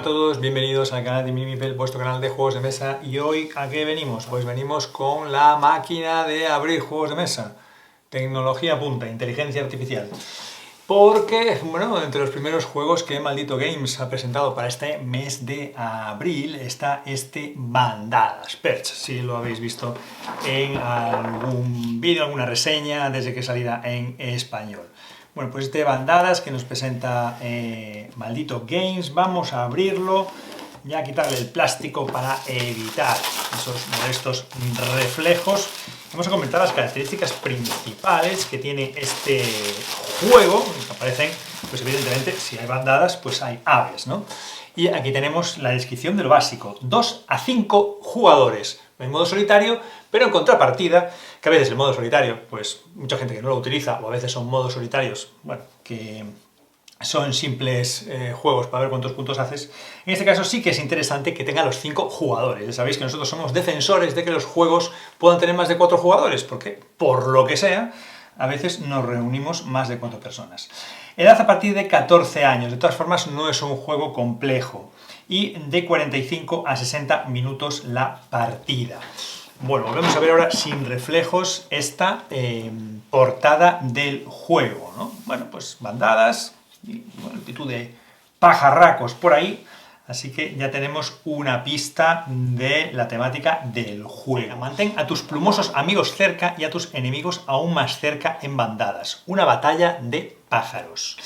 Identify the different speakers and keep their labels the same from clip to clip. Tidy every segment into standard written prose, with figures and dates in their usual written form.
Speaker 1: todos, bienvenidos al canal de Minimipel, vuestro canal de juegos de mesa. Y hoy, ¿a qué venimos? Pues venimos con la máquina de abrir juegos de mesa. Tecnología punta, inteligencia artificial. Porque, bueno, entre los primeros juegos que Maldito Games ha presentado para este mes de abril está este Bandadas Perch. Si lo habéis visto en algún vídeo, alguna reseña, desde que saliera en español. Bueno, pues este Bandadas que nos presenta Maldito Games, vamos a abrirlo, ya a quitarle el plástico para evitar esos molestos reflejos. Vamos a comentar las características principales que tiene este juego, que aparecen, pues evidentemente, si hay bandadas, pues hay aves, ¿no? Y aquí tenemos la descripción de lo básico, 2 a 5 jugadores, en modo solitario, pero en contrapartida, que a veces el modo solitario, pues mucha gente que no lo utiliza, o a veces son modos solitarios, bueno, que son simples juegos para ver cuántos puntos haces. En este caso sí que es interesante que tenga los 5 jugadores. Ya sabéis que nosotros somos defensores de que los juegos puedan tener más de 4 jugadores, porque por lo que sea, a veces nos reunimos más de 4 personas. Edad a partir de 14 años, de todas formas no es un juego complejo. Y de 45 a 60 minutos la partida. Bueno, volvemos a ver ahora sin reflejos esta portada del juego, ¿no? Bueno, pues bandadas y multitud de pajarracos por ahí, así que ya tenemos una pista de la temática del juego. Mantén a tus plumosos amigos cerca y a tus enemigos aún más cerca en bandadas. Una batalla de pájaros.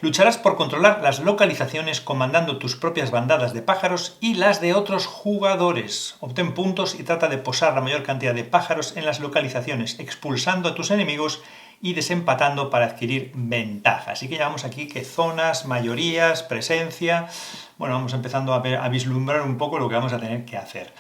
Speaker 1: Lucharás por controlar las localizaciones comandando tus propias bandadas de pájaros y las de otros jugadores. Obtén puntos y trata de posar la mayor cantidad de pájaros en las localizaciones, expulsando a tus enemigos y desempatando para adquirir ventaja. Así que ya vamos aquí que zonas, mayorías, presencia. Bueno, vamos empezando a vislumbrar un poco lo que vamos a tener que hacer.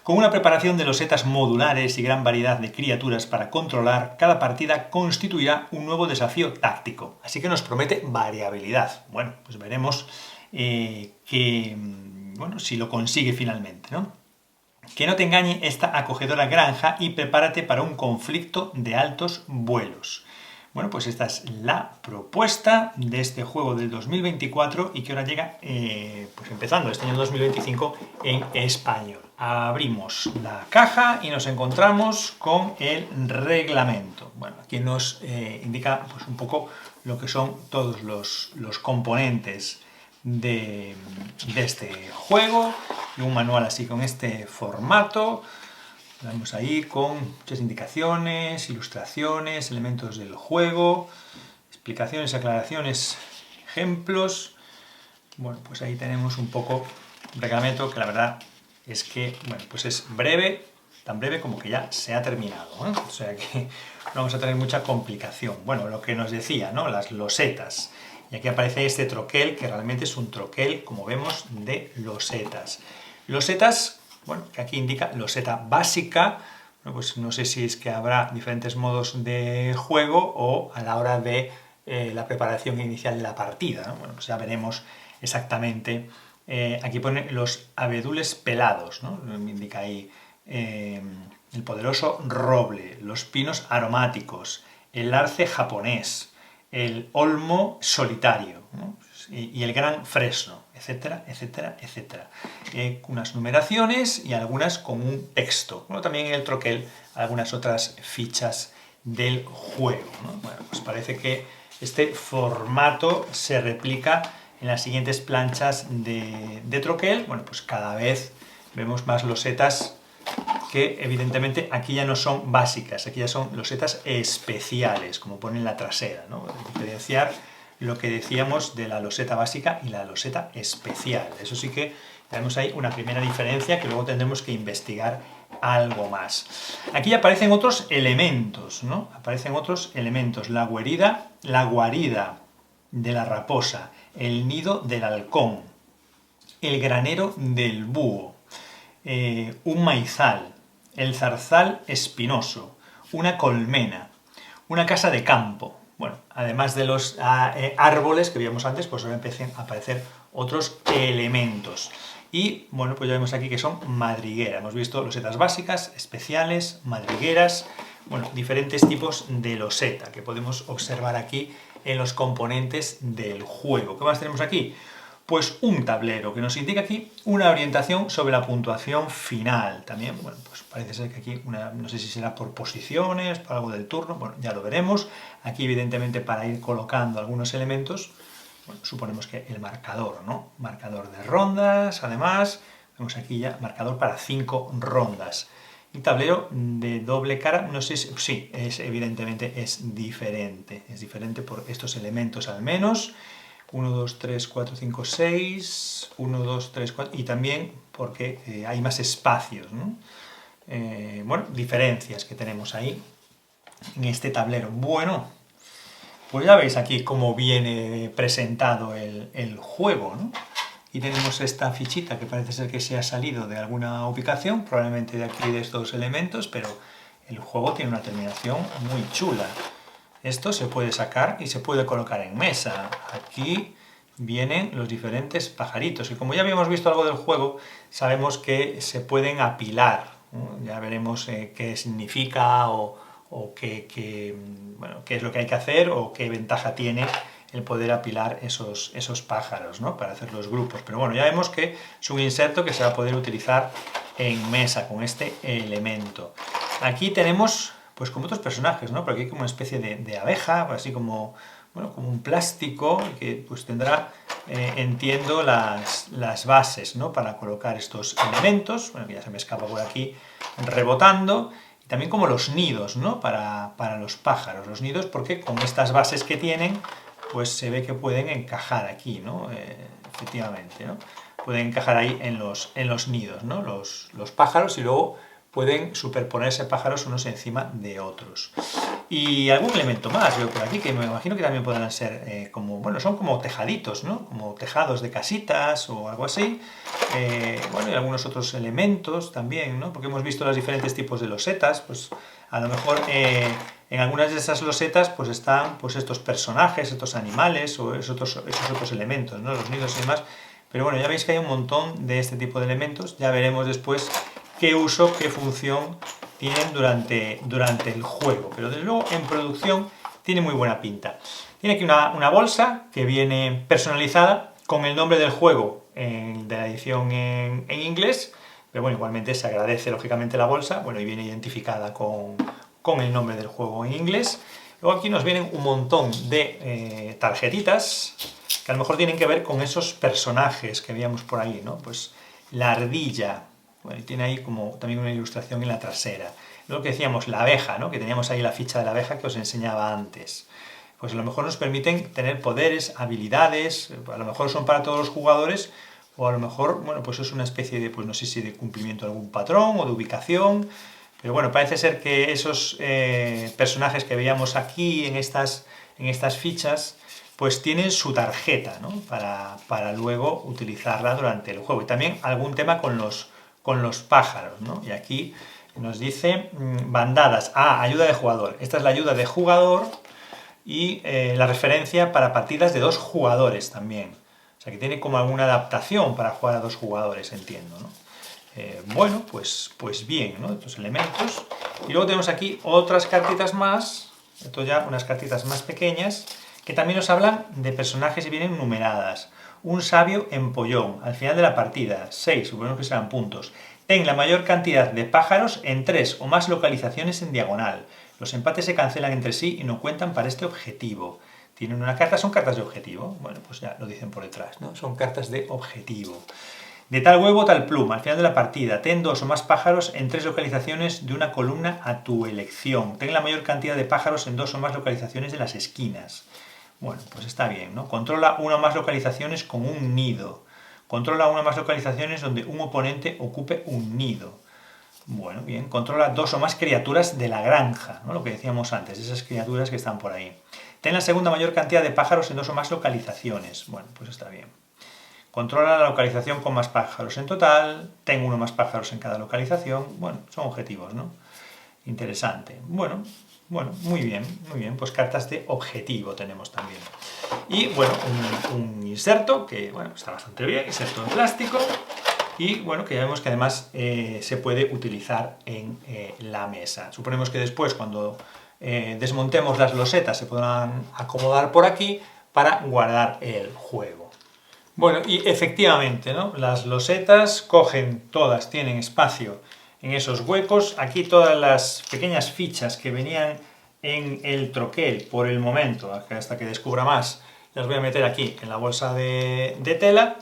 Speaker 1: Con una preparación de losetas modulares y gran variedad de criaturas para controlar, cada partida constituirá un nuevo desafío táctico. Así que nos promete variabilidad. Bueno, pues veremos si lo consigue finalmente, ¿no? Que no te engañe esta acogedora granja y prepárate para un conflicto de altos vuelos. Bueno, pues esta es la propuesta de este juego del 2024 y que ahora llega, pues empezando este año 2025 en español. Abrimos la caja y nos encontramos con el reglamento. Bueno, aquí nos indica pues, un poco lo que son todos los componentes de este juego y un manual así con este formato. Vamos ahí con muchas indicaciones, ilustraciones, elementos del juego, explicaciones, aclaraciones, ejemplos. Bueno, pues ahí tenemos un poco un reglamento que la verdad es que, bueno, pues es breve, tan breve como que ya se ha terminado, ¿eh? O sea que no vamos a tener mucha complicación. Bueno, lo que nos decía, ¿no? Las losetas. Y aquí aparece este troquel, que realmente es un troquel, como vemos, de losetas. Losetas, bueno, que aquí indica loseta básica. Bueno, pues no sé si es que habrá diferentes modos de juego o a la hora de la preparación inicial de la partida, ¿no? Bueno, pues ya veremos exactamente. Aquí pone los abedules pelados, ¿no? Me indica ahí el poderoso roble, los pinos aromáticos, el arce japonés, el olmo solitario, ¿no? Y el gran fresno, etcétera, etcétera, etcétera. Unas numeraciones y algunas con un texto. Bueno, también en el troquel algunas otras fichas del juego, ¿no? Bueno, pues parece que este formato se replica en las siguientes planchas de troquel. Bueno, pues cada vez vemos más losetas que evidentemente aquí ya no son básicas, aquí ya son losetas especiales, como pone en la trasera, ¿no? Diferenciar lo que decíamos de la loseta básica y la loseta especial. Eso sí que tenemos ahí una primera diferencia que luego tendremos que investigar algo más. Aquí aparecen otros elementos, ¿no? Aparecen otros elementos, la guarida de la raposa, el nido del halcón, el granero del búho, un maizal, el zarzal espinoso, una colmena, una casa de campo. Bueno, además de los árboles que vimos antes, pues ahora empiezan a aparecer otros elementos. Y bueno, pues ya vemos aquí que son madrigueras. Hemos visto losetas básicas, especiales, madrigueras, bueno, diferentes tipos de loseta que podemos observar aquí en los componentes del juego. ¿Qué más tenemos aquí? pues un tablero que nos indica aquí una orientación sobre la puntuación final. También, bueno, pues parece ser que aquí, no sé si será por posiciones, por algo del turno, bueno, ya lo veremos. Aquí, evidentemente, para ir colocando algunos elementos, bueno, suponemos que el marcador, ¿no? Marcador de rondas, además, vemos aquí ya marcador para 5 rondas. Un tablero de doble cara, no sé si, sí, evidentemente es diferente por estos elementos al menos. 1, 2, 3, 4, 5, 6, 1, 2, 3, 4, y también porque hay más espacios, ¿no? Bueno, diferencias que tenemos ahí en este tablero. Bueno, pues ya veis aquí cómo viene presentado el juego, ¿no? Y tenemos esta fichita que parece ser que se ha salido de alguna ubicación, probablemente de aquí de estos elementos, pero el juego tiene una terminación muy chula. Esto se puede sacar y se puede colocar en mesa. Aquí vienen los diferentes pajaritos. Y como ya habíamos visto algo del juego, sabemos que se pueden apilar, ¿no? Ya veremos qué significa o bueno, qué es lo que hay que hacer o qué ventaja tiene el poder apilar esos pájaros, ¿no? Para hacer los grupos. Pero bueno, ya vemos que es un inserto que se va a poder utilizar en mesa con este elemento. Aquí tenemos, pues como otros personajes, ¿no? Pero aquí hay como una especie de abeja, así como, bueno, como un plástico que pues tendrá, entiendo, las bases, ¿no? Para colocar estos elementos. Bueno, que ya se me escapa por aquí rebotando. Y también como los nidos, ¿no? Para los pájaros. Los nidos porque con estas bases que tienen, pues se ve que pueden encajar aquí, ¿no? Efectivamente, ¿no? Pueden encajar ahí en los nidos, ¿no? Los pájaros, y luego pueden superponerse pájaros unos encima de otros. Y algún elemento más veo por aquí, que me imagino que también podrán ser como, bueno, son como tejaditos, ¿no? Como tejados de casitas o algo así. Bueno, y algunos otros elementos también, ¿no? Porque hemos visto los diferentes tipos de losetas, pues a lo mejor en algunas de esas losetas pues están pues estos personajes, estos animales o esos otros elementos, ¿no? Los nidos y demás. Pero bueno, ya veis que hay un montón de este tipo de elementos. Ya veremos después qué uso, qué función tienen durante el juego. Pero desde luego en producción tiene muy buena pinta. Tiene aquí una bolsa que viene personalizada con el nombre del juego de la edición en inglés. Pero bueno, igualmente se agradece lógicamente la bolsa. Bueno, y viene identificada con el nombre del juego en inglés. Luego aquí nos vienen un montón de tarjetitas que a lo mejor tienen que ver con esos personajes que veíamos por ahí, ¿no? Pues la ardilla, bueno, tiene ahí como también una ilustración en la trasera. Luego que decíamos la abeja, ¿no? Que teníamos ahí la ficha de la abeja que os enseñaba antes. Pues a lo mejor nos permiten tener poderes, habilidades, a lo mejor son para todos los jugadores, o a lo mejor, bueno, pues es una especie de, pues no sé si de cumplimiento de algún patrón o de ubicación. Pero bueno, parece ser que esos personajes que veíamos aquí en estas fichas, pues tienen su tarjeta, ¿no? Para luego utilizarla durante el juego. Y también algún tema con los pájaros, ¿no? Y aquí nos dice bandadas. Ayuda de jugador. Esta es la ayuda de jugador y la referencia para partidas de 2 jugadores también. O sea que tiene como alguna adaptación para jugar a 2 jugadores, entiendo, ¿no? Bueno, pues bien, ¿no? Estos elementos. Y luego tenemos aquí otras cartitas más, esto ya unas cartitas más pequeñas, que también nos hablan de personajes y vienen numeradas. Un sabio empollón, al final de la partida, 6, suponemos que serán puntos. Ten la mayor cantidad de pájaros en 3 o más localizaciones en diagonal. Los empates se cancelan entre sí y no cuentan para este objetivo. Tienen una carta, son cartas de objetivo. Bueno, pues ya lo dicen por detrás, ¿no? Son cartas de objetivo. De tal huevo, tal pluma. Al final de la partida, ten 2 o más pájaros en 3 localizaciones de una columna a tu elección. Ten la mayor cantidad de pájaros en 2 o más localizaciones de las esquinas. Bueno, pues está bien, ¿no? Controla una o más localizaciones con un nido. Controla una o más localizaciones donde un oponente ocupe un nido. Bueno, bien. Controla 2 o más criaturas de la granja, ¿no? Lo que decíamos antes, esas criaturas que están por ahí. Ten la segunda mayor cantidad de pájaros en 2 o más localizaciones. Bueno, pues está bien. Controla la localización con más pájaros en total. Ten 1 más pájaros en cada localización. Bueno, son objetivos, ¿no? Interesante. Bueno, muy bien. Pues cartas de objetivo tenemos también. Y bueno, un inserto que, bueno, está bastante bien, inserto en plástico. Y bueno, que ya vemos que además se puede utilizar en la mesa. Suponemos que después, cuando desmontemos las losetas, se podrán acomodar por aquí para guardar el juego. Bueno, y efectivamente, ¿no? Las losetas cogen todas, tienen espacio en esos huecos. Aquí todas las pequeñas fichas que venían en el troquel por el momento, hasta que descubra más, las voy a meter aquí en la bolsa de tela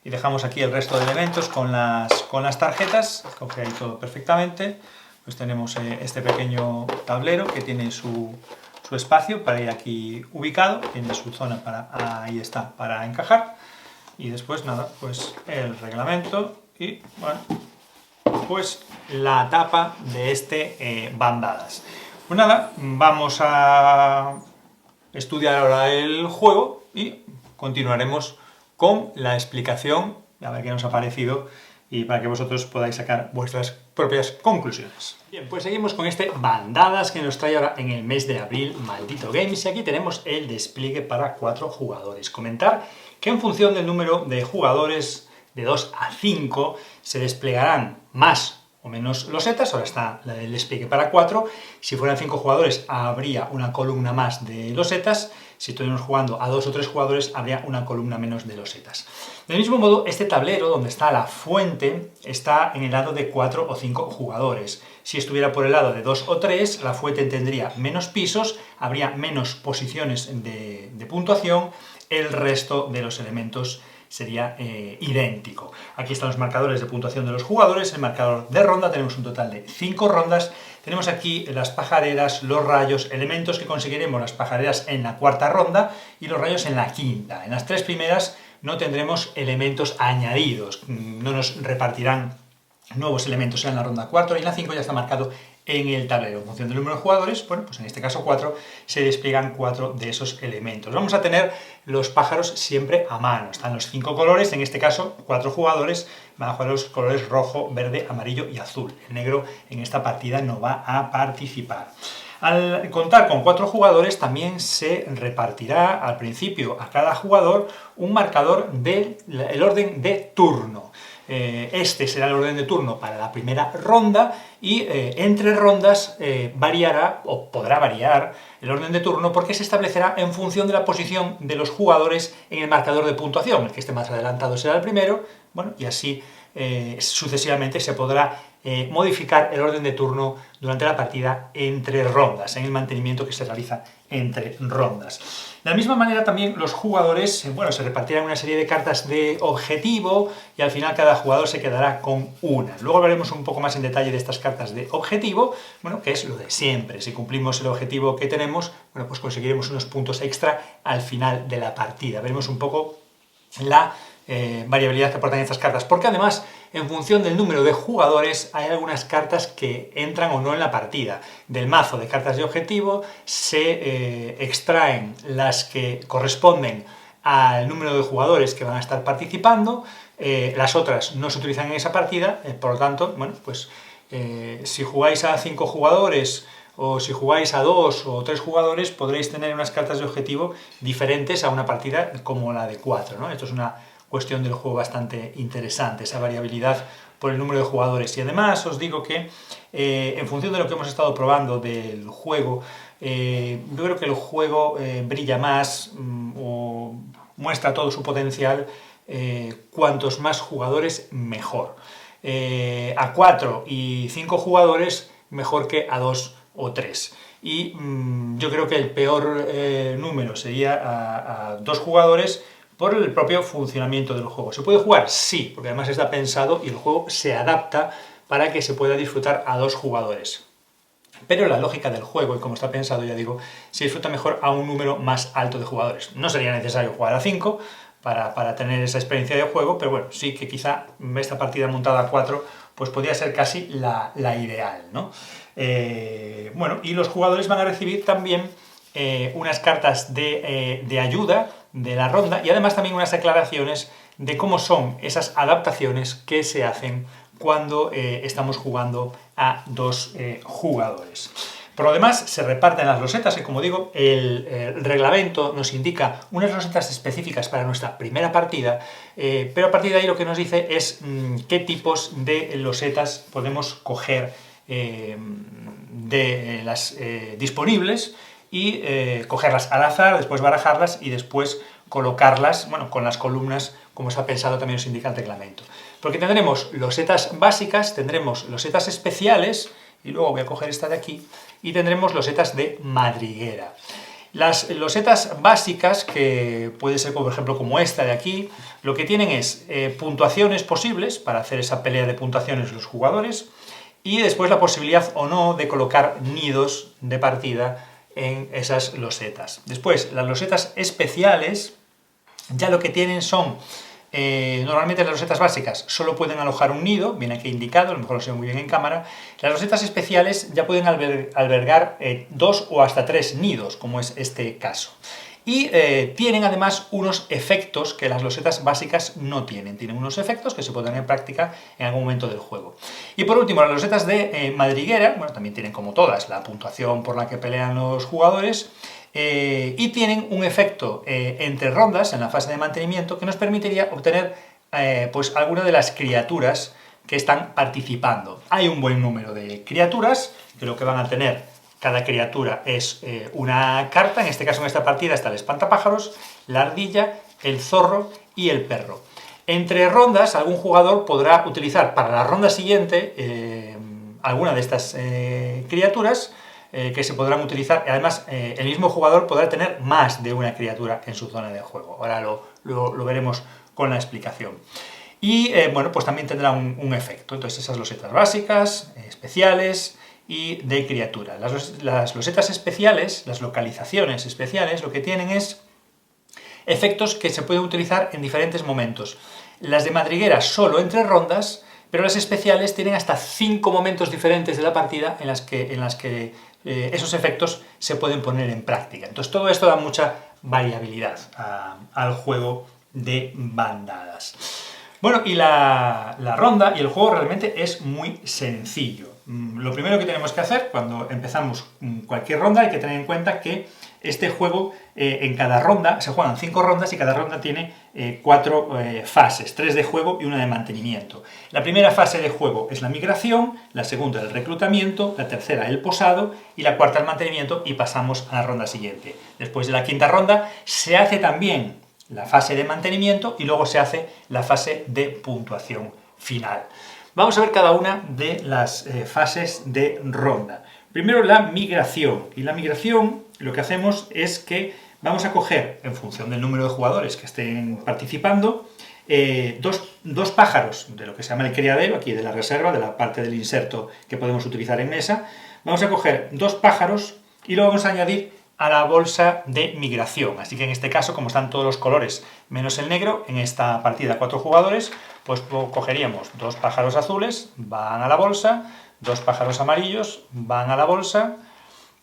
Speaker 1: y dejamos aquí el resto de elementos con las tarjetas. Coge ahí todo perfectamente. Pues tenemos este pequeño tablero que tiene su espacio para ir aquí ubicado, tiene su zona ahí está, para encajar. Y después nada, pues el reglamento y bueno, pues la tapa de este bandadas. Pues nada, vamos a estudiar ahora el juego y continuaremos con la explicación, a ver qué nos ha parecido y para que vosotros podáis sacar vuestras propias conclusiones. Bien, pues seguimos con este bandadas que nos trae ahora en el mes de abril Maldito Games y aquí tenemos el despliegue para 4 jugadores. Comentar que en función del número de jugadores de 2 a 5 se desplegarán más o menos losetas, ahora está el despliegue para 4, si fueran 5 jugadores habría una columna más de losetas, si estuviéramos jugando a 2 o 3 jugadores habría una columna menos de losetas. Del mismo modo, este tablero donde está la fuente está en el lado de 4 o 5 jugadores. Si estuviera por el lado de 2 o 3, la fuente tendría menos pisos, habría menos posiciones de puntuación, el resto de los elementos sería idéntico. Aquí están los marcadores de puntuación de los jugadores, el marcador de ronda, tenemos un total de 5 rondas, tenemos aquí las pajareras, los rayos, elementos que conseguiremos las pajareras en la 4ª ronda y los rayos en la 5ª. En las 3 primeras no tendremos elementos añadidos, no nos repartirán nuevos elementos en la ronda 4 y en la 5 ya está marcado en el tablero. En función del número de jugadores, bueno, pues en este caso 4, se despliegan 4 de esos elementos. Vamos a tener los pájaros siempre a mano. Están los 5 colores, en este caso 4 jugadores van a jugar los colores rojo, verde, amarillo y azul. El negro en esta partida no va a participar. Al contar con 4 jugadores también se repartirá al principio a cada jugador un marcador del orden de turno. Este será el orden de turno para la primera ronda y entre rondas variará o podrá variar el orden de turno porque se establecerá en función de la posición de los jugadores en el marcador de puntuación. El que esté más adelantado será el primero, bueno, y así sucesivamente se podrá modificar el orden de turno durante la partida entre rondas, en el mantenimiento que se realiza entre rondas. De la misma manera también los jugadores, bueno, se repartirán una serie de cartas de objetivo y al final cada jugador se quedará con una. Luego hablaremos un poco más en detalle de estas cartas de objetivo, bueno, que es lo de siempre. Si cumplimos el objetivo que tenemos, bueno, pues conseguiremos unos puntos extra al final de la partida. Veremos un poco la variabilidad que aportan estas cartas, porque además en función del número de jugadores hay algunas cartas que entran o no en la partida. Del mazo de cartas de objetivo se extraen las que corresponden al número de jugadores que van a estar participando, las otras no se utilizan en esa partida, por lo tanto, bueno, pues si jugáis a 5 jugadores o si jugáis a 2 o 3 jugadores podréis tener unas cartas de objetivo diferentes a una partida como la de 4, ¿no? Esto es una cuestión del juego bastante interesante, esa variabilidad por el número de jugadores. Y además os digo que en función de lo que hemos estado probando del juego, yo creo que el juego brilla más o muestra todo su potencial cuantos más jugadores mejor. A 4 y 5 jugadores mejor que a 2 o 3. Y yo creo que el peor número sería a 2 jugadores por el propio funcionamiento del juego. ¿Se puede jugar? Sí, porque además está pensado y el juego se adapta para que se pueda disfrutar a 2 jugadores. Pero la lógica del juego, y como está pensado, ya digo, se disfruta mejor a un número más alto de jugadores. No sería necesario jugar a 5 para tener esa experiencia de juego, pero bueno, sí que quizá esta partida montada a 4 pues podría ser casi la ideal, ¿no? Bueno, y los jugadores van a recibir también unas cartas de ayuda de la ronda y además también unas declaraciones de cómo son esas adaptaciones que se hacen cuando estamos jugando a 2 jugadores. Por lo demás, se reparten las losetas y, como digo, el reglamento nos indica unas losetas específicas para nuestra primera partida, pero a partir de ahí lo que nos dice es qué tipos de losetas podemos coger de las disponibles y cogerlas al azar, después barajarlas y después colocarlas, bueno, con las columnas como se ha pensado también os indica el reglamento. Porque tendremos losetas básicas, tendremos losetas especiales, y luego voy a coger esta de aquí, y tendremos losetas de madriguera. Las losetas básicas, que puede ser por ejemplo como esta de aquí, lo que tienen es puntuaciones posibles para hacer esa pelea de puntuaciones los jugadores, y después la posibilidad o no de colocar nidos de partida en esas losetas. Después, las losetas especiales ya lo que tienen son, normalmente las losetas básicas solo pueden alojar un nido, viene aquí indicado, a lo mejor lo se ve muy bien en cámara. Las losetas especiales ya pueden albergar 2 o hasta 3 nidos, como es este caso. Y tienen además unos efectos que las losetas básicas no tienen. Tienen unos efectos que se pondrán en práctica en algún momento del juego. Y por último, las losetas de madriguera, bueno, también tienen como todas la puntuación por la que pelean los jugadores, y tienen un efecto entre rondas en la fase de mantenimiento que nos permitiría obtener pues alguna de las criaturas que están participando. Hay un buen número de criaturas que lo que van a tener cada criatura es una carta. En este caso, en esta partida está el espantapájaros, la ardilla, el zorro y el perro. Entre rondas, algún jugador podrá utilizar para la ronda siguiente alguna de estas criaturas que se podrán utilizar. Además, el mismo jugador podrá tener más de una criatura en su zona de juego. Ahora lo veremos con la explicación. Y bueno, pues también tendrá un efecto. Entonces, esas losetas básicas, especiales y de criatura. Las losetas especiales, las localizaciones especiales, lo que tienen es efectos que se pueden utilizar en diferentes momentos. Las de madriguera solo entre rondas, pero las especiales tienen hasta 5 momentos diferentes de la partida en las que esos efectos se pueden poner en práctica. Entonces todo esto da mucha variabilidad al juego de bandadas. Bueno, y la ronda y el juego realmente es muy sencillo. Lo primero que tenemos que hacer cuando empezamos cualquier ronda, hay que tener en cuenta que este juego, en cada ronda, se juegan 5 rondas y cada ronda tiene 4 fases, 3 de juego y una de mantenimiento. La primera fase de juego es la migración, la segunda el reclutamiento, la tercera el posado y la cuarta el mantenimiento, y pasamos a la ronda siguiente. Después de la quinta ronda se hace también la fase de mantenimiento y luego se hace la fase de puntuación final. Vamos a ver cada una de las fases de ronda. Primero la migración. Y la migración lo que hacemos es que vamos a coger, en función del número de jugadores que estén participando, dos pájaros de lo que se llama el criadero, aquí de la reserva, de la parte del inserto que podemos utilizar en mesa. Vamos a coger 2 pájaros y lo vamos a añadir a la bolsa de migración. Así que en este caso, como están todos los colores menos el negro, en esta partida 4 jugadores, pues cogeríamos 2 pájaros azules, van a la bolsa, 2 pájaros amarillos, van a la bolsa,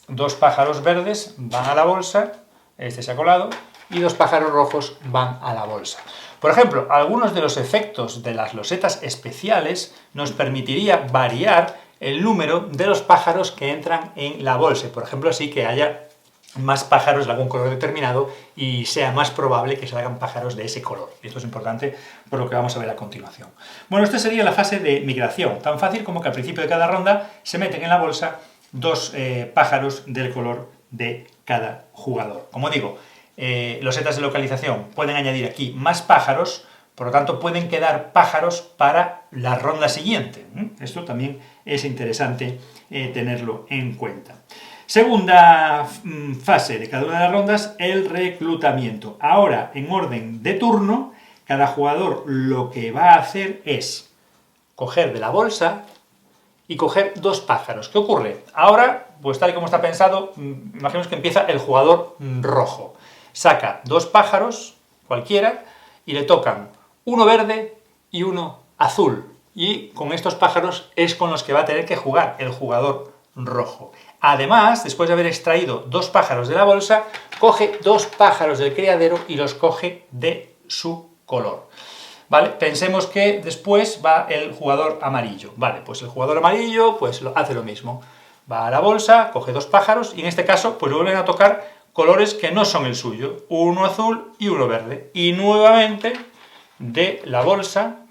Speaker 1: 2 pájaros verdes, van a la bolsa, este se ha colado, y 2 pájaros rojos van a la bolsa. Por ejemplo, algunos de los efectos de las losetas especiales nos permitiría variar el número de los pájaros que entran en la bolsa. Por ejemplo, así que haya más pájaros de algún color determinado y sea más probable que salgan pájaros de ese color. Y esto es importante por lo que vamos a ver a continuación. Bueno, esta sería la fase de migración, tan fácil como que al principio de cada ronda se meten en la bolsa 2 pájaros del color de cada jugador. Como digo, losetas de localización pueden añadir aquí más pájaros, por lo tanto pueden quedar pájaros para la ronda siguiente. Esto también es interesante tenerlo en cuenta. Segunda fase de cada una de las rondas, el reclutamiento. Ahora, en orden de turno, cada jugador lo que va a hacer es coger de la bolsa y coger 2 pájaros. ¿Qué ocurre? Ahora, pues tal y como está pensado, imaginemos que empieza el jugador rojo. Saca 2 pájaros, cualquiera, y le tocan uno verde y uno azul. Y con estos pájaros es con los que va a tener que jugar el jugador rojo. Además, después de haber extraído 2 pájaros de la bolsa, coge 2 pájaros del criadero y los coge de su color. ¿Vale? Pensemos que después va el jugador amarillo. Vale, pues el jugador amarillo pues hace lo mismo. Va a la bolsa, coge 2 pájaros y en este caso pues vuelven a tocar colores que no son el suyo. Uno azul y uno verde. Y nuevamente de la bolsa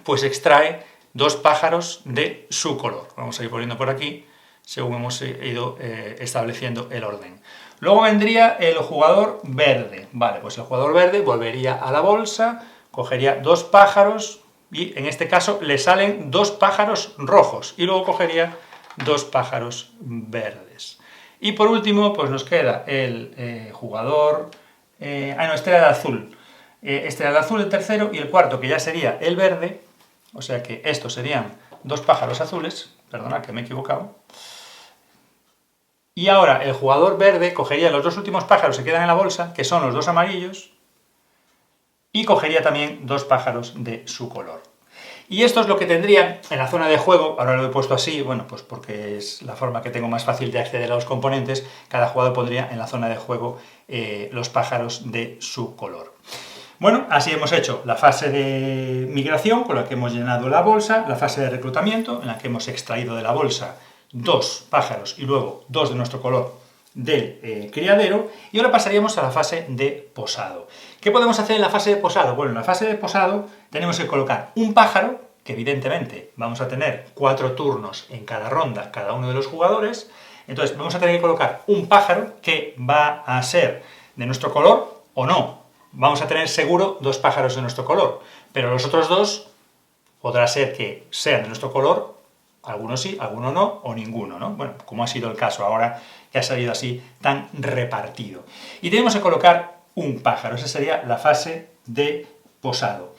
Speaker 1: pues extrae 2 pájaros de su color. Vamos a ir poniendo por aquí según hemos ido estableciendo el orden. Luego vendría el jugador verde. Vale, pues el jugador verde volvería a la bolsa, cogería 2 pájaros y en este caso le salen 2 pájaros rojos y luego cogería 2 pájaros verdes. Y por último, pues nos queda el jugador... no, este era el azul. Este era el azul, el tercero, y el cuarto, que ya sería el verde. O sea que estos serían 2 pájaros azules. Perdona, que me he equivocado. Y ahora el jugador verde cogería los 2 últimos pájaros que quedan en la bolsa, que son los 2 amarillos, y cogería también 2 pájaros de su color. Y esto es lo que tendría en la zona de juego. Ahora lo he puesto así, bueno, pues porque es la forma que tengo más fácil de acceder a los componentes. Cada jugador pondría en la zona de juego los pájaros de su color. Bueno, así hemos hecho la fase de migración, con la que hemos llenado la bolsa, la fase de reclutamiento, en la que hemos extraído de la bolsa 2 pájaros y luego 2 de nuestro color del criadero, y ahora pasaríamos a la fase de posado. ¿Qué podemos hacer en la fase de posado? Bueno, en la fase de posado tenemos que colocar un pájaro, que evidentemente vamos a tener 4 turnos en cada ronda, cada uno de los jugadores. Entonces vamos a tener que colocar un pájaro que va a ser de nuestro color o no. Vamos a tener seguro 2 pájaros de nuestro color, pero los otros 2 podrá ser que sean de nuestro color, algunos sí, algunos no, o ninguno, ¿no? Bueno, como ha sido el caso ahora, que ha salido así tan repartido. Y tenemos que colocar un pájaro, esa sería la fase de posado.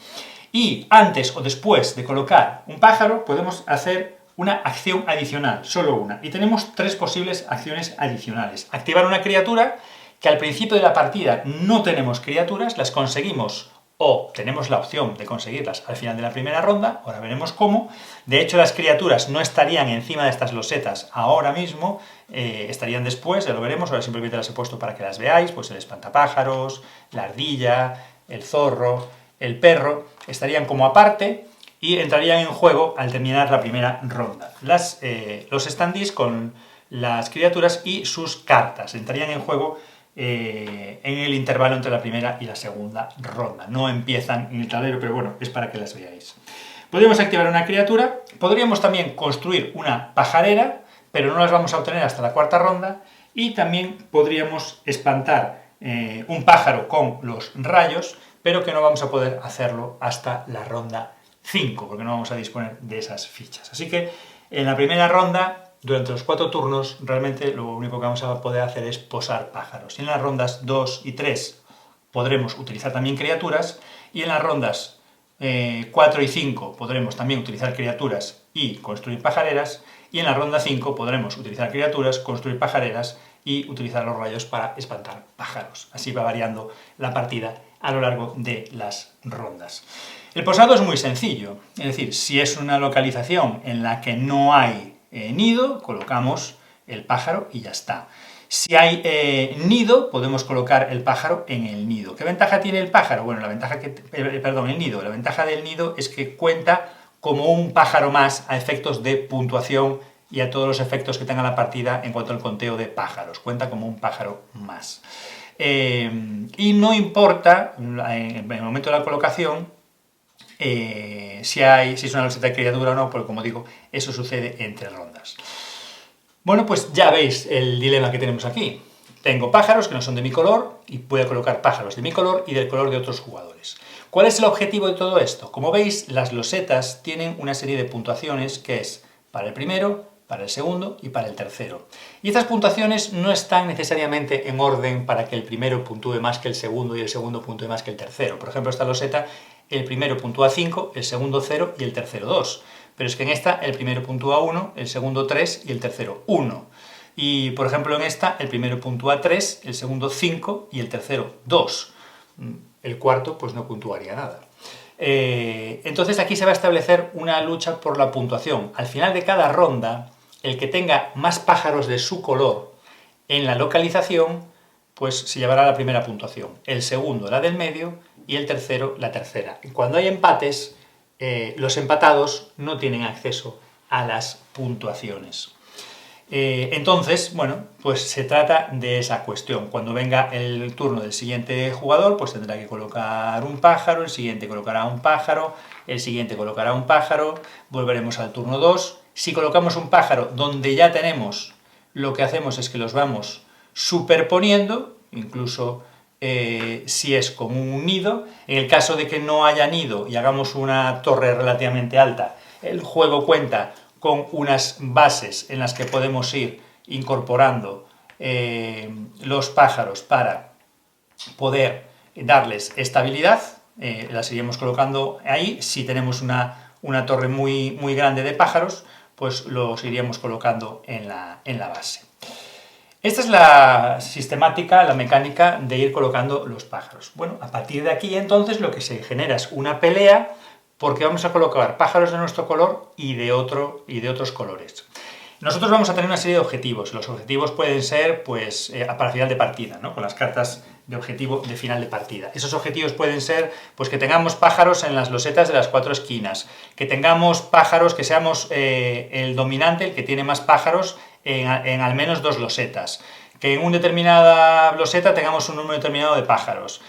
Speaker 1: Y antes o después de colocar un pájaro, podemos hacer una acción adicional, solo una. Y tenemos 3 posibles acciones adicionales. Activar una criatura, que al principio de la partida no tenemos criaturas, las conseguimos o tenemos la opción de conseguirlas al final de la primera ronda, ahora veremos cómo. De hecho, las criaturas no estarían encima de estas losetas ahora mismo, estarían después, ya lo veremos, ahora simplemente las he puesto para que las veáis, pues el espantapájaros, la ardilla, el zorro, el perro, estarían como aparte y entrarían en juego al terminar la primera ronda. Los standees con las criaturas y sus cartas entrarían en juego en el intervalo entre la primera y la segunda ronda. No empiezan en el tablero, pero bueno, es para que las veáis. Podríamos activar una criatura, podríamos también construir una pajarera, pero no las vamos a obtener hasta la cuarta ronda, y también podríamos espantar un pájaro con los rayos, pero que no vamos a poder hacerlo hasta la ronda 5, porque no vamos a disponer de esas fichas. Así que en la primera ronda, durante los 4 turnos, realmente lo único que vamos a poder hacer es posar pájaros. Y en las rondas 2 y 3 podremos utilizar también criaturas, y en las rondas 4 y 5 podremos también utilizar criaturas y construir pajareras, y en la ronda 5 podremos utilizar criaturas, construir pajareras y utilizar los rayos para espantar pájaros. Así va variando la partida a lo largo de las rondas. El posado es muy sencillo, es decir, si es una localización en la que no hay nido, colocamos el pájaro y ya está. Si hay nido, podemos colocar el pájaro en el nido. ¿Qué ventaja tiene el pájaro? Bueno, el nido. La ventaja del nido es que cuenta como un pájaro más a efectos de puntuación y a todos los efectos que tenga la partida en cuanto al conteo de pájaros. Cuenta como un pájaro más. Y no importa, en el momento de la colocación, si es una loseta de criatura o no, porque como digo, eso sucede entre rondas. Bueno, pues ya veis el dilema que tenemos aquí. Tengo pájaros que no son de mi color y puedo colocar pájaros de mi color y del color de otros jugadores. ¿Cuál es el objetivo de todo esto? Como veis, las losetas tienen una serie de puntuaciones que es para el primero, para el segundo y para el tercero. Y estas puntuaciones no están necesariamente en orden para que el primero puntúe más que el segundo y el segundo puntúe más que el tercero. Por ejemplo, esta loseta, el primero puntúa 5, el segundo 0 y el tercero 2. Pero es que en esta el primero puntúa 1, el segundo 3 y el tercero 1. Y por ejemplo en esta el primero puntúa 3, el segundo 5 y el tercero 2. El cuarto pues no puntuaría nada. Entonces aquí se va a establecer una lucha por la puntuación. Al final de cada ronda, el que tenga más pájaros de su color en la localización, pues se llevará la primera puntuación. El segundo la del medio y el tercero la tercera. Y cuando hay empates, los empatados no tienen acceso a las puntuaciones. Entonces, bueno, pues se trata de esa cuestión. Cuando venga el turno del siguiente jugador, pues tendrá que colocar un pájaro, el siguiente colocará un pájaro, el siguiente colocará un pájaro, volveremos al turno 2. Si colocamos un pájaro donde ya tenemos, lo que hacemos es que los vamos superponiendo, incluso si es con un nido. En el caso de que no haya nido y hagamos una torre relativamente alta, el juego cuenta con unas bases en las que podemos ir incorporando los pájaros para poder darles estabilidad. Las iríamos colocando ahí. Si tenemos una torre muy grande de pájaros, pues los iríamos colocando en la base. Esta es la sistemática, la mecánica de ir colocando los pájaros. Bueno, a partir de aquí entonces lo que se genera es una pelea, porque vamos a colocar pájaros de nuestro color y de otros colores. Nosotros vamos a tener una serie de objetivos. Los objetivos pueden ser, pues, para final de partida, ¿no? Con las cartas de objetivo de final de partida. Esos objetivos pueden ser, pues, que tengamos pájaros en las losetas de las 4 esquinas, que tengamos pájaros, que seamos el dominante, el que tiene más pájaros en al menos 2 losetas, que en una determinada loseta tengamos un número determinado de pájaros,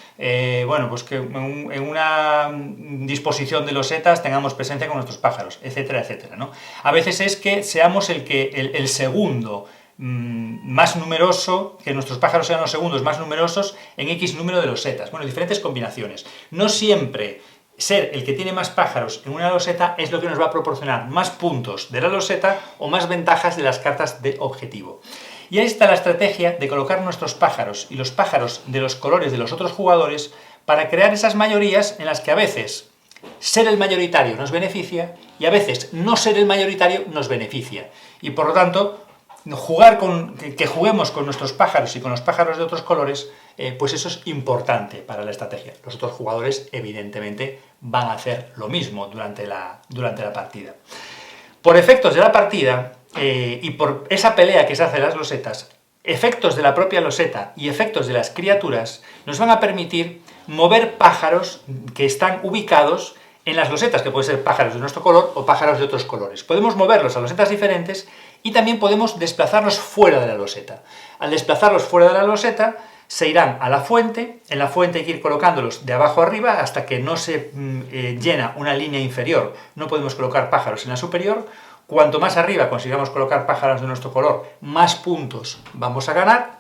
Speaker 1: bueno, pues que en una disposición de losetas tengamos presencia con nuestros pájaros, etcétera, etcétera, ¿no? A veces es que seamos el segundo más numeroso, que nuestros pájaros sean los segundos más numerosos en X número de losetas. Bueno, diferentes combinaciones. No siempre ser el que tiene más pájaros en una loseta es lo que nos va a proporcionar más puntos de la loseta o más ventajas de las cartas de objetivo. Y ahí está la estrategia de colocar nuestros pájaros y los pájaros de los colores de los otros jugadores para crear esas mayorías en las que a veces ser el mayoritario nos beneficia y a veces no ser el mayoritario nos beneficia. Y por lo tanto, que juguemos con nuestros pájaros y con los pájaros de otros colores, pues eso es importante para la estrategia. Los otros jugadores, evidentemente, van a hacer lo mismo durante la partida. Por efectos de la partida y por esa pelea que se hace en las losetas, efectos de la propia loseta y efectos de las criaturas nos van a permitir mover pájaros que están ubicados en las losetas, que pueden ser pájaros de nuestro color o pájaros de otros colores. Podemos moverlos a losetas diferentes y también podemos desplazarlos fuera de la loseta. Al desplazarlos fuera de la loseta, se irán a la fuente. En la fuente hay que ir colocándolos de abajo arriba hasta que no se llena una línea inferior. No podemos colocar pájaros en la superior. Cuanto más arriba consigamos colocar pájaros de nuestro color, más puntos vamos a ganar.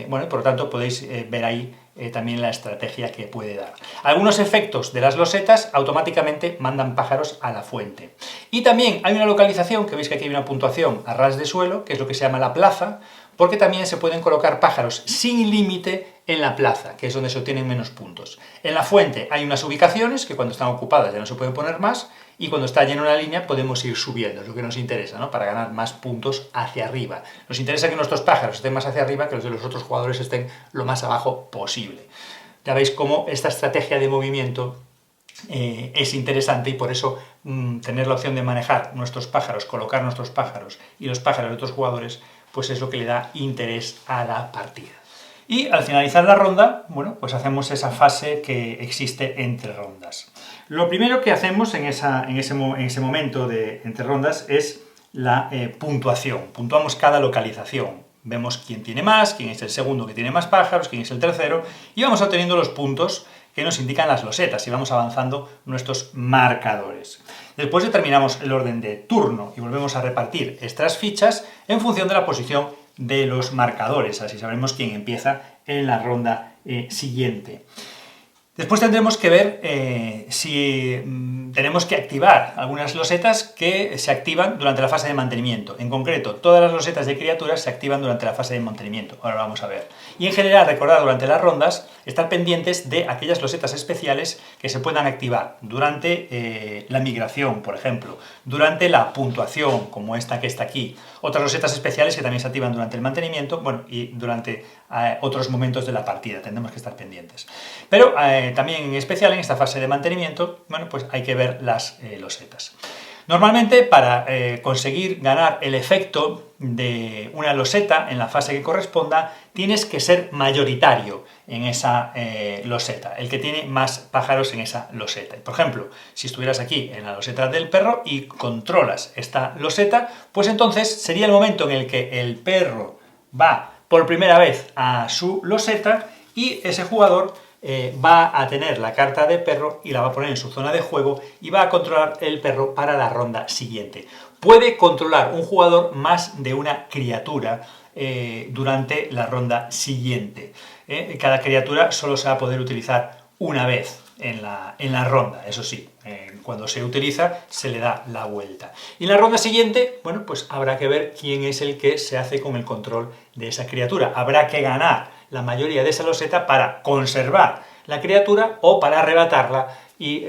Speaker 1: Bueno, por lo tanto podéis ver ahí también la estrategia que puede dar. Algunos efectos de las losetas automáticamente mandan pájaros a la fuente. Y también hay una localización, que veis que aquí hay una puntuación a ras de suelo, que es lo que se llama la plaza, porque también se pueden colocar pájaros sin límite en la plaza, que es donde se obtienen menos puntos. En la fuente hay unas ubicaciones que cuando están ocupadas ya no se pueden poner más, y cuando está llena una línea podemos ir subiendo, es lo que nos interesa, ¿no? Para ganar más puntos hacia arriba. Nos interesa que nuestros pájaros estén más hacia arriba, que los de los otros jugadores estén lo más abajo posible. Ya veis cómo esta estrategia de movimiento es interesante, y por eso tener la opción de manejar nuestros pájaros, colocar nuestros pájaros y los pájaros de otros jugadores, pues es lo que le da interés a la partida. Y al finalizar la ronda, bueno, pues hacemos esa fase que existe entre rondas. Lo primero que hacemos en ese momento de entre rondas es la puntuación. Puntuamos cada localización. Vemos quién tiene más, quién es el segundo que tiene más pájaros, quién es el tercero, y vamos obteniendo los puntos que nos indican las losetas y vamos avanzando nuestros marcadores. Después determinamos el orden de turno y volvemos a repartir estas fichas en función de la posición de los marcadores, así sabremos quién empieza en la ronda siguiente. Después tendremos que ver si tenemos que activar algunas losetas que se activan durante la fase de mantenimiento. En concreto, todas las losetas de criaturas se activan durante la fase de mantenimiento. Ahora lo vamos a ver. Y en general, recordad durante las rondas, estar pendientes de aquellas losetas especiales que se puedan activar durante la migración, por ejemplo, durante la puntuación, como esta que está aquí. Otras losetas especiales que también se activan durante el mantenimiento, bueno, y durante otros momentos de la partida. Tendremos que estar pendientes. Pero también en especial en esta fase de mantenimiento, bueno, pues hay que ver las losetas. Normalmente, para conseguir ganar el efecto de una loseta en la fase que corresponda, tienes que ser mayoritario en esa loseta, el que tiene más pájaros en esa loseta. Por ejemplo, si estuvieras aquí en la loseta del perro y controlas esta loseta, pues entonces sería el momento en el que el perro va por primera vez a su loseta y ese jugador va a tener la carta de perro y la va a poner en su zona de juego y va a controlar el perro para la ronda siguiente. Puede controlar un jugador más de una criatura durante la ronda siguiente. Cada criatura solo se va a poder utilizar una vez en la ronda, eso sí, cuando se utiliza se le da la vuelta. Y en la ronda siguiente, bueno, pues habrá que ver quién es el que se hace con el control de esa criatura. Habrá que ganar la mayoría de esa loseta para conservar la criatura o para arrebatarla y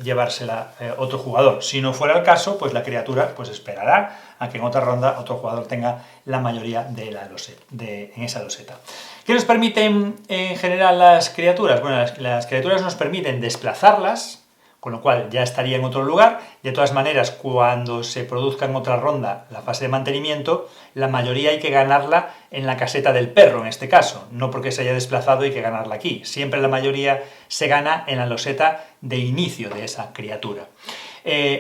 Speaker 1: llevársela otro jugador. Si no fuera el caso, pues la criatura pues esperará a que en otra ronda otro jugador tenga la mayoría de la loseta, en esa loseta. ¿Qué nos permiten en general las criaturas? Bueno, las criaturas nos permiten desplazarlas, con lo cual ya estaría en otro lugar. De todas maneras, cuando se produzca en otra ronda la fase de mantenimiento, la mayoría hay que ganarla en la caseta del perro, en este caso. No porque se haya desplazado hay que ganarla aquí. Siempre la mayoría se gana en la loseta de inicio de esa criatura.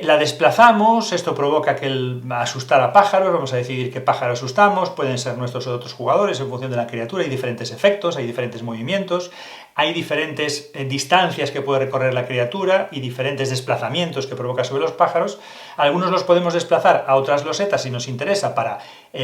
Speaker 1: La desplazamos, esto provoca que asustar a pájaros, vamos a decidir qué pájaro asustamos, pueden ser nuestros o otros jugadores en función de la criatura, hay diferentes efectos, hay diferentes movimientos, hay diferentes distancias que puede recorrer la criatura y diferentes desplazamientos que provoca sobre los pájaros. Algunos los podemos desplazar a otras losetas si nos interesa para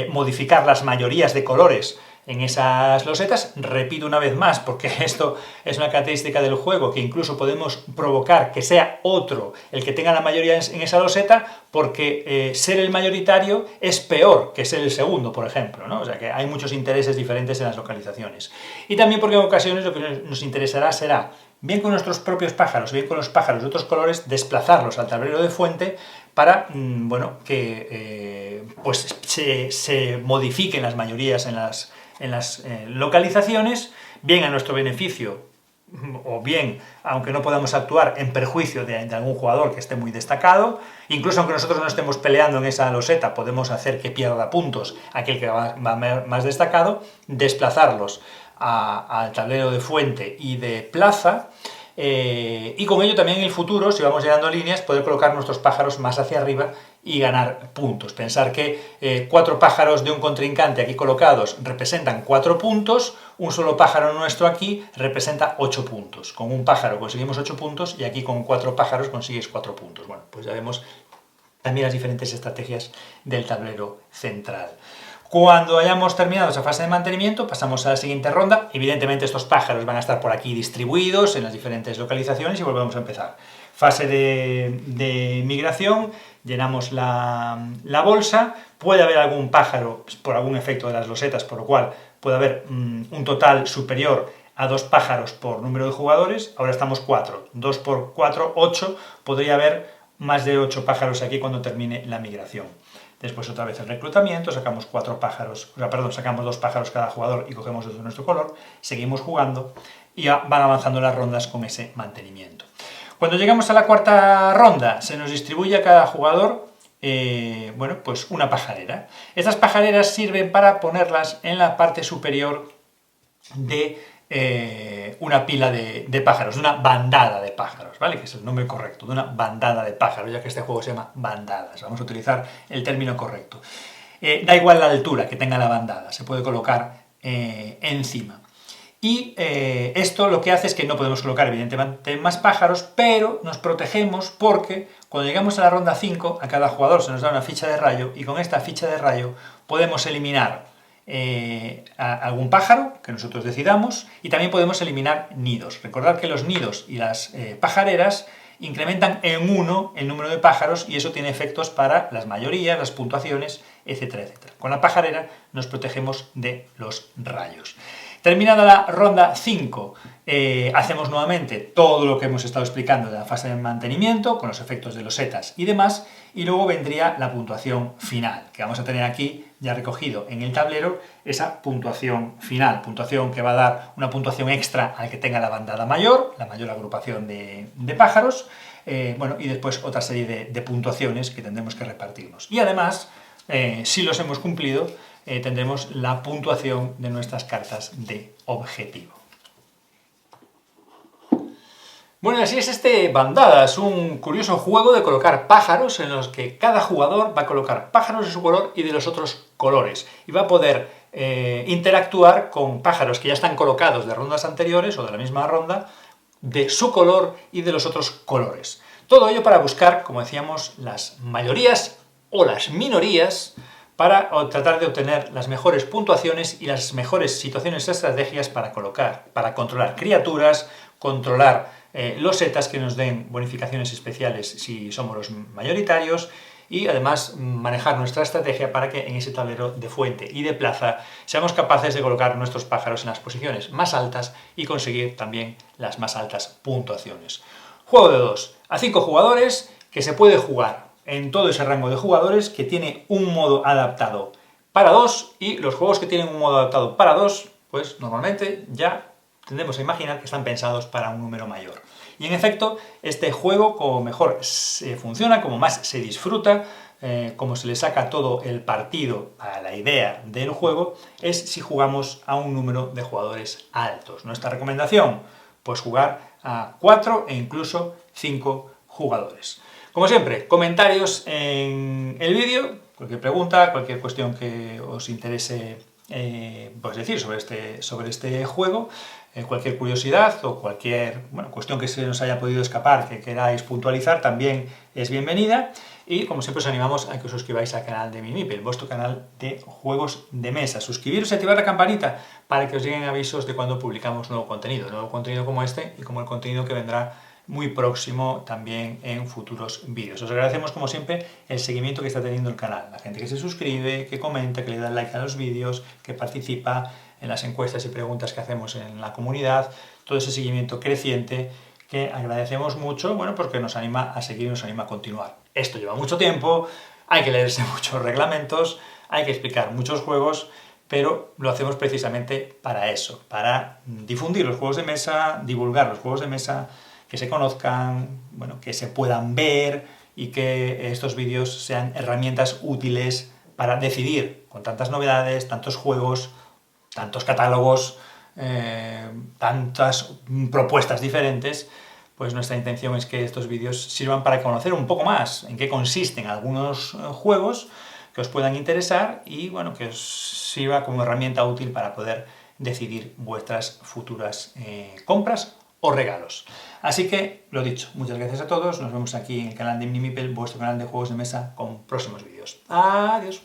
Speaker 1: modificar las mayorías de colores en esas losetas. Repito una vez más, porque esto es una característica del juego, que incluso podemos provocar que sea otro el que tenga la mayoría en esa loseta, porque ser el mayoritario es peor que ser el segundo, por ejemplo, ¿no? O sea que hay muchos intereses diferentes en las localizaciones. Y también porque en ocasiones lo que nos interesará será, bien con nuestros propios pájaros, bien con los pájaros de otros colores, desplazarlos al tablero de fuente para, bueno, que pues se modifiquen las mayorías en las localizaciones, bien a nuestro beneficio o bien, aunque no podamos actuar, en perjuicio de algún jugador que esté muy destacado. Incluso aunque nosotros no estemos peleando en esa loseta, podemos hacer que pierda puntos aquel que va más destacado, desplazarlos al tablero de fuente y de plaza, y con ello también en el futuro, si vamos llegando líneas, poder colocar nuestros pájaros más hacia arriba y ganar puntos. Pensar que 4 pájaros de un contrincante aquí colocados representan 4 puntos, un solo pájaro nuestro aquí representa 8 puntos. Con un pájaro conseguimos 8 puntos y aquí con 4 pájaros consigues 4 puntos. Bueno, pues ya vemos también las diferentes estrategias del tablero central. Cuando hayamos terminado esa fase de mantenimiento, pasamos a la siguiente ronda. Evidentemente estos pájaros van a estar por aquí distribuidos en las diferentes localizaciones y volvemos a empezar. Fase de migración, llenamos la bolsa, puede haber algún pájaro por algún efecto de las losetas, por lo cual puede haber un total superior a 2 pájaros por número de jugadores. Ahora estamos 4, 2 por 4, 8, podría haber más de 8 pájaros aquí cuando termine la migración. Después otra vez el reclutamiento, sacamos 2 pájaros cada jugador y cogemos 2 de nuestro color, seguimos jugando y van avanzando las rondas con ese mantenimiento. Cuando llegamos a la cuarta ronda, se nos distribuye a cada jugador bueno, pues una pajarera. Estas pajareras sirven para ponerlas en la parte superior de una pila de pájaros, de una bandada de pájaros, ¿vale? Que es el nombre correcto, de una bandada de pájaros, ya que este juego se llama bandadas. Vamos a utilizar el término correcto. Da igual la altura que tenga la bandada, se puede colocar encima. Y esto lo que hace es que no podemos colocar evidentemente más pájaros, pero nos protegemos porque cuando llegamos a la ronda 5, a cada jugador se nos da una ficha de rayo y con esta ficha de rayo podemos eliminar a algún pájaro que nosotros decidamos y también podemos eliminar nidos. Recordad que los nidos y las pajareras incrementan en 1 el número de pájaros y eso tiene efectos para las mayorías, las puntuaciones, etcétera, etcétera. Con la pajarera nos protegemos de los rayos. Terminada la ronda 5, hacemos nuevamente todo lo que hemos estado explicando de la fase de mantenimiento, con los efectos de losetas y demás, y luego vendría la puntuación final, que vamos a tener aquí ya recogido en el tablero, esa puntuación final, puntuación que va a dar una puntuación extra al que tenga la bandada mayor, la mayor agrupación de pájaros, bueno, y después otra serie de puntuaciones que tendremos que repartirnos. Y además, si los hemos cumplido, tendremos la puntuación de nuestras cartas de objetivo. Bueno, así es este Bandadas, un curioso juego de colocar pájaros en los que cada jugador va a colocar pájaros de su color y de los otros colores y va a poder interactuar con pájaros que ya están colocados de rondas anteriores o de la misma ronda, de su color y de los otros colores. Todo ello para buscar, como decíamos, las mayorías o las minorías para tratar de obtener las mejores puntuaciones y las mejores situaciones estrategias para controlar criaturas, controlar los setas que nos den bonificaciones especiales si somos los mayoritarios, y además manejar nuestra estrategia para que en ese tablero de fuente y de plaza seamos capaces de colocar nuestros pájaros en las posiciones más altas y conseguir también las más altas puntuaciones. Juego de 2 a 5 jugadores que se puede jugar en todo ese rango de jugadores, que tiene un modo adaptado para 2, y los juegos que tienen un modo adaptado para 2, pues normalmente ya tendemos a imaginar que están pensados para un número mayor. Y en efecto, este juego, como mejor funciona, como más se disfruta, como se le saca todo el partido a la idea del juego, es si jugamos a un número de jugadores altos. Nuestra recomendación, pues jugar a 4 e incluso 5 jugadores. Como siempre, comentarios en el vídeo, cualquier pregunta, cualquier cuestión que os interese pues decir sobre este juego, cualquier curiosidad o cualquier cuestión que se nos haya podido escapar, que queráis puntualizar, también es bienvenida. Y como siempre os animamos a que os suscribáis al canal de MiniMeeple, vuestro canal de juegos de mesa. Suscribiros y activar la campanita para que os lleguen avisos de cuando publicamos nuevo contenido como este y como el contenido que vendrá muy próximo también en futuros vídeos. Os agradecemos como siempre el seguimiento que está teniendo el canal, la gente que se suscribe, que comenta, que le da like a los vídeos, que participa en las encuestas y preguntas que hacemos en la comunidad, todo ese seguimiento creciente que agradecemos mucho, bueno, porque nos anima a seguir, nos anima a continuar. Esto lleva mucho tiempo, hay que leerse muchos reglamentos, hay que explicar muchos juegos, pero lo hacemos precisamente para eso, para difundir los juegos de mesa, divulgar los juegos de mesa, que se conozcan, bueno, que se puedan ver y que estos vídeos sean herramientas útiles para decidir, con tantas novedades, tantos juegos, tantos catálogos, tantas propuestas diferentes, pues nuestra intención es que estos vídeos sirvan para conocer un poco más en qué consisten algunos juegos que os puedan interesar y bueno, que os sirva como herramienta útil para poder decidir vuestras futuras compras o regalos. Así que, lo dicho, muchas gracias a todos, nos vemos aquí en el canal de MiniMeeple, vuestro canal de juegos de mesa, con próximos vídeos. ¡Adiós!